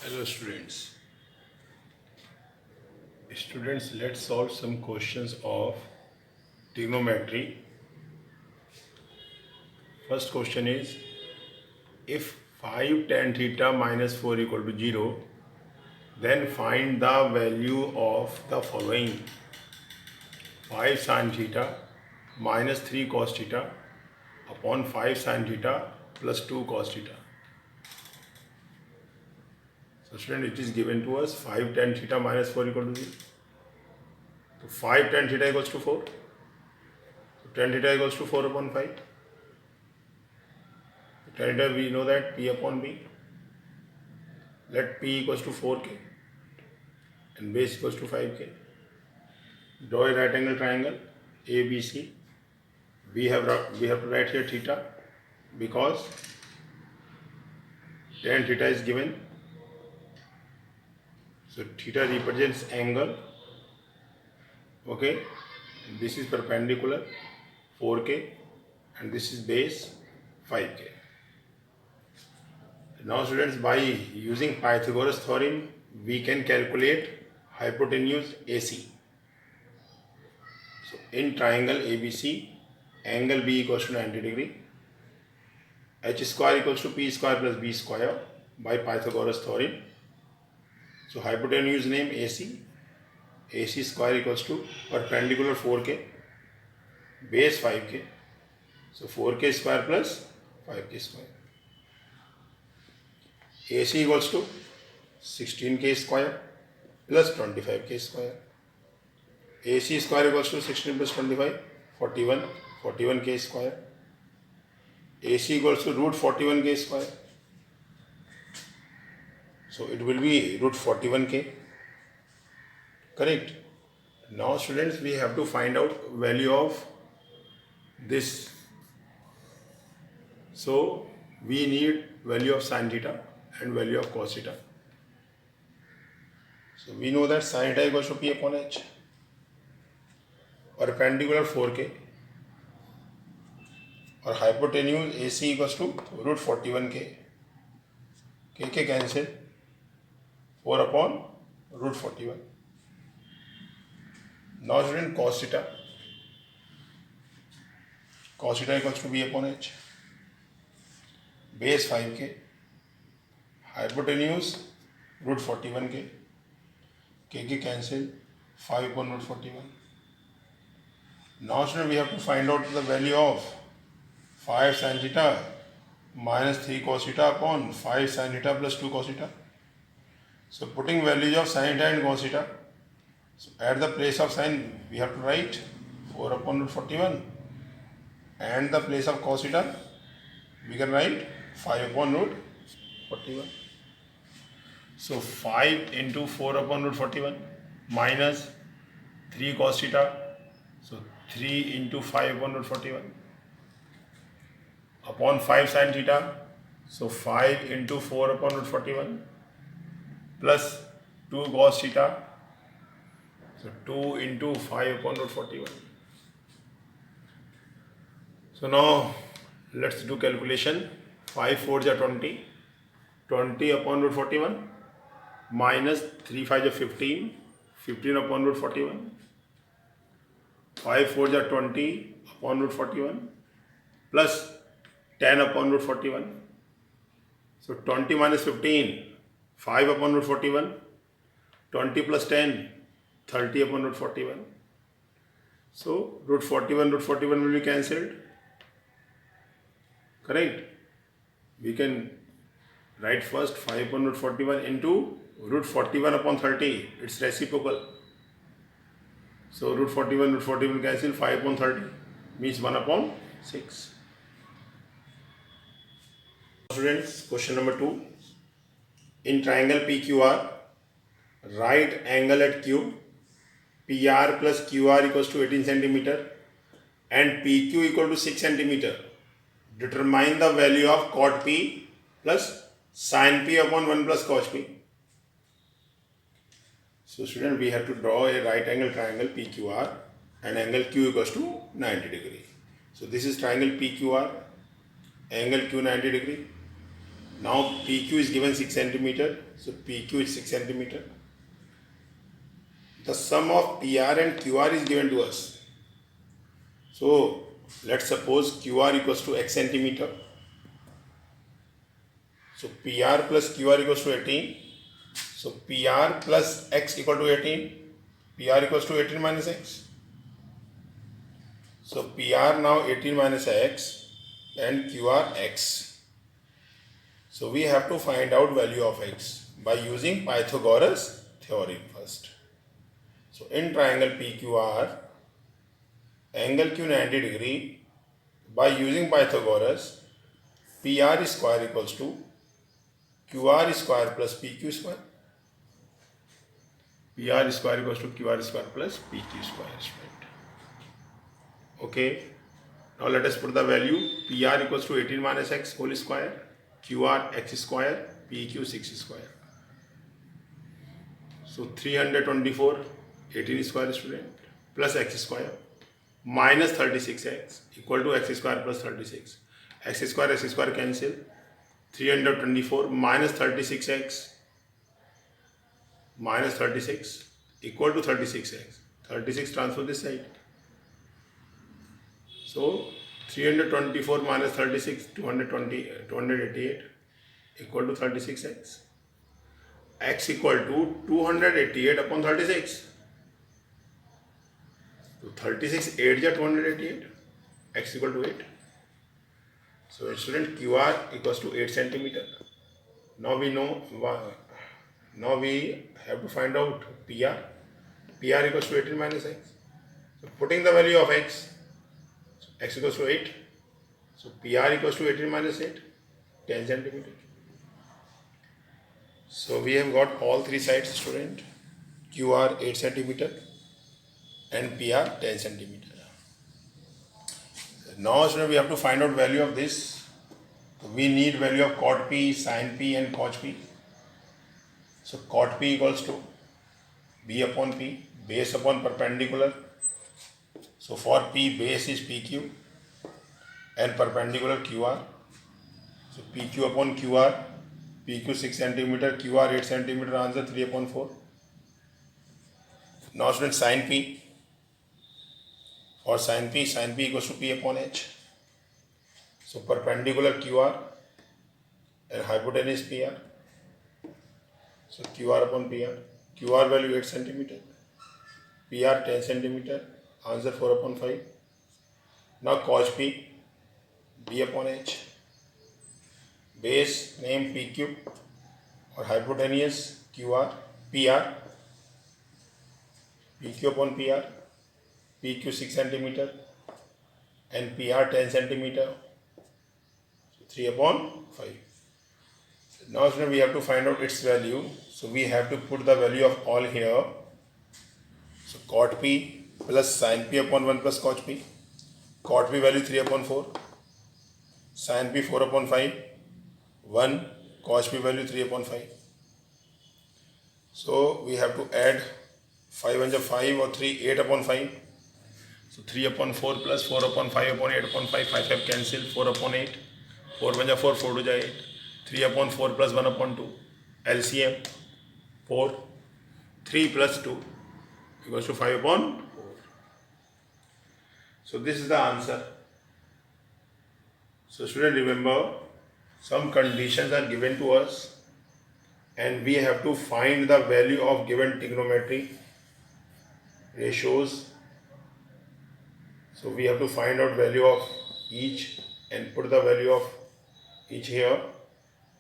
Hello students. Let's solve some questions of trigonometry. First question is, if 5 tan theta minus 4 equal to 0, then find the value of the following: 5 sin theta minus 3 cos theta upon 5 sin theta plus 2 cos theta. So student, it is given to us 5 tan theta minus 4 equal to 0. So 5 tan theta equals to 4. So tan theta equals to 4 upon 5. Tan theta we know that P upon B. Let P equals to 4K and base equals to 5K. Draw a right angle triangle ABC. We have to write here theta because tan theta is given. So theta represents angle. Okay, and this is perpendicular 4K and this is base 5K. Now students, by using Pythagoras theorem, we can calculate hypotenuse AC. So in triangle ABC, angle B equals to 90 degree, h square equals to p square plus b square by Pythagoras theorem. So hypotenuse name AC, AC square equals to perpendicular 4K, base 5K. So 4K square plus 5K square. AC equals to 16K square plus 25K square. AC square equals to 16 plus 25, 41, 41K square. AC equals to root 41K square. So it will be root 41K. Correct. Now students, we have to find out value of this. So we need value of sin theta and value of cos theta. So we know that sin theta equals to P upon H. Perpendicular 4K or hypotenuse AC equals to root 41K. K cancel, 4 upon root 41. Now student, cos theta equals to B upon H, base 5K, hypotenuse root 41K, K cancel, 5 upon root 41. Now student, we have to find out the value of 5 sin theta minus 3 cos theta upon 5 sin theta plus 2 cos theta. So putting values of sin theta and cos theta, so at the place of sin we have to write 4 upon root 41, and the place of cos theta we can write 5 upon root 41. So 5 into 4 upon root 41 minus 3 cos theta, so 3 into 5 upon root 41 upon 5 sin theta, so 5 into 4 upon root 41 plus 2 cos theta, so 2 into 5 upon root 41. So now let's do calculation. 5 4s are 20, 20 upon root 41 minus 3 5s are 15, 15 upon root 41. 5 4s are 20 upon root 41 plus 10 upon root 41. So 20 minus 15, 5 upon root 41, 20 plus 10, 30 upon root 41. So root 41 will be cancelled. Correct. We can write first 5 upon root 41 into root 41 upon 30. It's reciprocal. So root 41 cancel, 5 upon 30 means 1 upon 6. Students, question number 2. In triangle PQR, right angle at Q, PR plus QR equals to 18 centimeter and PQ equal to 6 centimeter. Determine the value of cot P plus sin P upon 1 plus cos P. So student, we have to draw a right angle triangle PQR and angle Q equals to 90 degree. So this is triangle PQR, angle Q 90 degree. Now PQ is given 6 centimeter, so PQ is 6 centimeter. The sum of PR and QR is given to us. So let's suppose QR equals to X centimeter. So PR plus QR equals to 18. So PR plus X equal to 18. PR equals to 18 minus X. So PR now 18 minus X and QR X. So we have to find out value of X by using Pythagoras theorem first. So in triangle PQR, angle Q 90 degree, by using Pythagoras, PR square equals to QR square plus PQ square. PR square equals to QR square plus PQ square. Okay. Now let us put the value. PR equals to 18 minus X whole square, QR X square, PQ 6 square. So 324, 18 square student, plus X square minus 36X equal to X square plus 36. X square cancel. 324 minus 36X minus 36 equal to 36X. 36 transfer this side. So 324 minus 36, 288 equal to 36X. X equal to 288 upon 36. So 36 8 is 288. X equal to 8. So student QR equals to 8 centimeter. Now we know. Now we have to find out PR. PR equals to 18 minus X. So putting the value of X. X equals to 8. So PR equals to 18 minus 8. 10 centimeter. So we have got all three sides student. QR 8 centimeter and PR 10 centimeter. Now student we have to find out value of this. So we need value of cot P, sin P and cos P. So cot P equals to B upon P, base upon perpendicular. So for P base is PQ and perpendicular QR. So PQ upon QR, PQ 6 centimeter, QR 8 centimeter, answer 3 upon 4. Now student sin P. For sin P equals to P upon H. So perpendicular QR and hypotenuse PR. So QR upon PR. QR value 8 centimeter. PR 10 centimeter. Answer 4 upon 5. Now cos P. B upon H. Base name PQ or hypotenuse QR. PR. PQ upon PR. PQ 6 centimeter and PR 10 centimeter. So 3 upon 5. Now we have to find out its value. So we have to put the value of all here. So cot P plus sin P upon 1 plus cos P. Cot P value 3 upon 4. Sin P 4 upon 5. 1 cos P value 3 upon 5. So we have to add 5 and 5 or 3, 8 upon 5. So 3 upon 4 plus 4 upon 5 upon 8 upon 5, 5 cancel, 4 upon 8. 4 1 4, 4 2 8. 3 upon 4 plus 1 upon 2. LCM 4. 3 plus 2 equals to 5 upon 4. So this is the answer. So student, remember, some conditions are given to us and we have to find the value of given trigonometry ratios. So we have to find out value of each and put the value of each here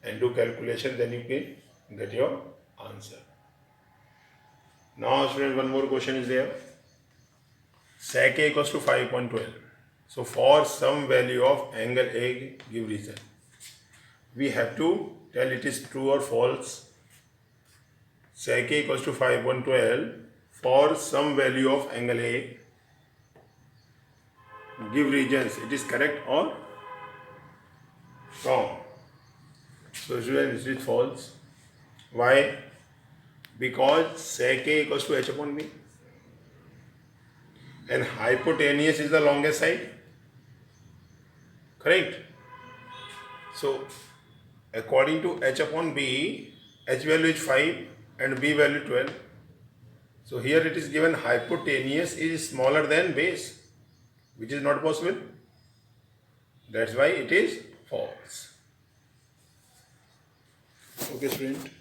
and do calculation, then you can get your answer. Now student, one more question is there. Sec A equals to 5.12. So for some value of angle A, give reason. We have to tell it is true or false. Sec A equals to 5.12 for some value of angle A. Give reasons. It is correct or wrong. So student, this is false. Why? Because sec A equals to H upon B. And hypotenuse is the longest side. Correct? So according to h upon b, h value is 5 and b value 12. So here it is given hypotenuse is smaller than base, which is not possible. That's why it is false. Okay, student.